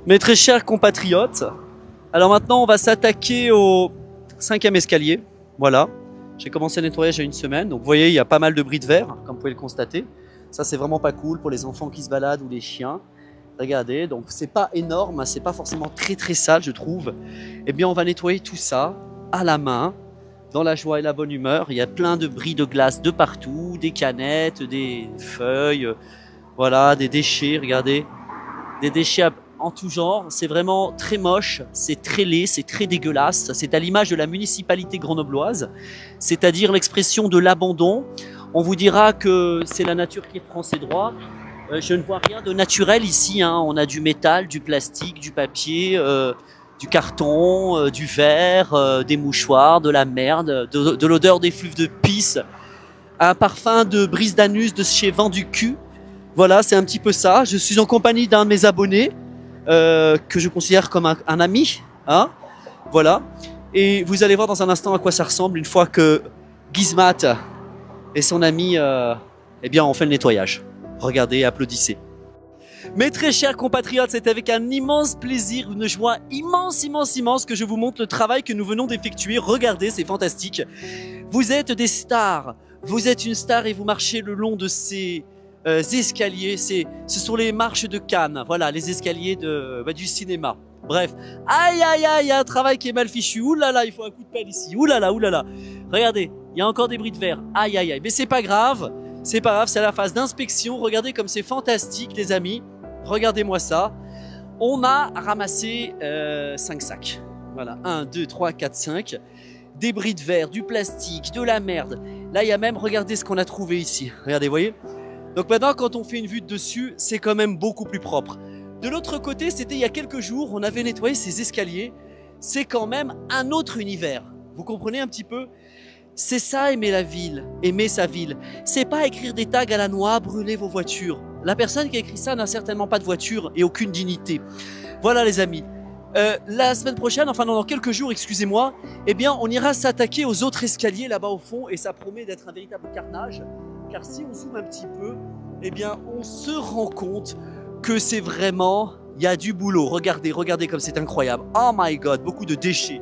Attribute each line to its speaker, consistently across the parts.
Speaker 1: Mes très chers compatriotes, alors maintenant on va s'attaquer au 5e escalier. Voilà, j'ai commencé le nettoyage il y a une semaine, donc vous voyez il y a pas mal de bris de verre, comme vous pouvez le constater. Ça c'est vraiment pas cool pour les enfants qui se baladent ou les chiens. Regardez, donc c'est pas énorme, c'est pas forcément très sale je trouve. Eh bien on va nettoyer tout ça à la main, dans la joie et la bonne humeur. Il y a plein de bris de glace de partout, des canettes, des feuilles, voilà, des déchets, regardez. Des déchets en tout genre, c'est vraiment très moche, c'est très laid, c'est très dégueulasse, c'est à l'image de la municipalité grenobloise, c'est-à-dire l'expression de l'abandon. On vous dira que c'est la nature qui prend ses droits. Je ne vois rien de naturel ici, hein. On a du métal, du plastique, du papier, du carton, du verre, des mouchoirs, de la merde, de l'odeur d'effluves de pisse, un parfum de brise d'anus de chez Vendu Cul. Voilà, c'est un petit peu ça. Je suis en compagnie d'un de mes abonnés, que je considère comme un ami, hein, voilà. Et vous allez voir dans un instant à quoi ça ressemble une fois que Gizmat et son ami, eh bien, ont fait le nettoyage. Regardez, applaudissez. Mes très chers compatriotes, c'est avec un immense plaisir, une joie immense que je vous montre le travail que nous venons d'effectuer. Regardez, c'est fantastique. Vous êtes des stars. Vous êtes une star et vous marchez le long de ces escaliers. Ce sont les marches de Cannes. Voilà, les escaliers du cinéma. Bref. Aïe, il y a un travail qui est mal fichu. Ouh là là, il faut un coup de pelle ici. Ouh là là. Regardez, il y a encore des bris de verre. Aïe. Mais c'est pas grave. C'est pas grave, c'est la phase d'inspection. Regardez comme c'est fantastique, les amis. Regardez-moi ça. On a ramassé 5 sacs. Voilà, 1, 2, 3, 4, 5. Des bris de verre, du plastique, de la merde. Là, il y a même, regardez ce qu'on a trouvé ici. Regardez, vous voyez? Donc maintenant, quand on fait une vue de dessus, c'est quand même beaucoup plus propre. De l'autre côté, c'était il y a quelques jours, on avait nettoyé ces escaliers. C'est quand même un autre univers. Vous comprenez un petit peu? C'est ça, aimer la ville, aimer sa ville. C'est pas écrire des tags à la noix, brûler vos voitures. La personne qui a écrit ça n'a certainement pas de voiture et aucune dignité. Voilà les amis. La semaine prochaine, enfin non, dans quelques jours, excusez-moi, eh bien on ira s'attaquer aux autres escaliers là-bas au fond et ça promet d'être un véritable carnage. Car si on zoome un petit peu, eh bien on se rend compte que c'est vraiment, il y a du boulot. Regardez comme c'est incroyable. Oh my god, beaucoup de déchets.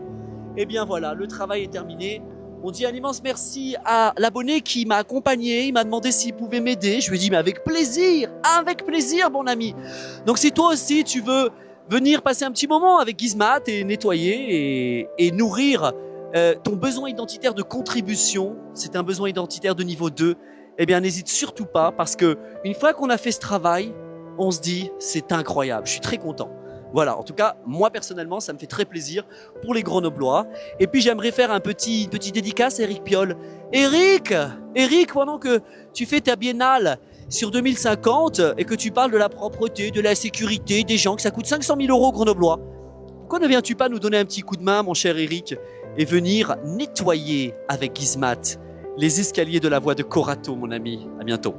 Speaker 1: Eh bien voilà, le travail est terminé. On dit un immense merci à l'abonné qui m'a accompagné, il m'a demandé s'il pouvait m'aider. Je lui ai dit mais avec plaisir mon ami. Donc si toi aussi tu veux venir passer un petit moment avec Gizmat et nettoyer et nourrir ton besoin identitaire de contribution, c'est un besoin identitaire de niveau 2, eh bien n'hésite surtout pas parce que une fois qu'on a fait ce travail, on se dit c'est incroyable, je suis très content. Voilà, en tout cas, moi personnellement, ça me fait très plaisir pour les Grenoblois. Et puis j'aimerais faire une petite dédicace à Eric Piolle. Eric, pendant que tu fais ta biennale sur 2050 et que tu parles de la propreté, de la sécurité, des gens, que ça coûte 500 000 € Grenoblois, pourquoi ne viens-tu pas nous donner un petit coup de main, mon cher Eric, et venir nettoyer avec Gizmat les escaliers de la voie de Corato, mon ami. À bientôt.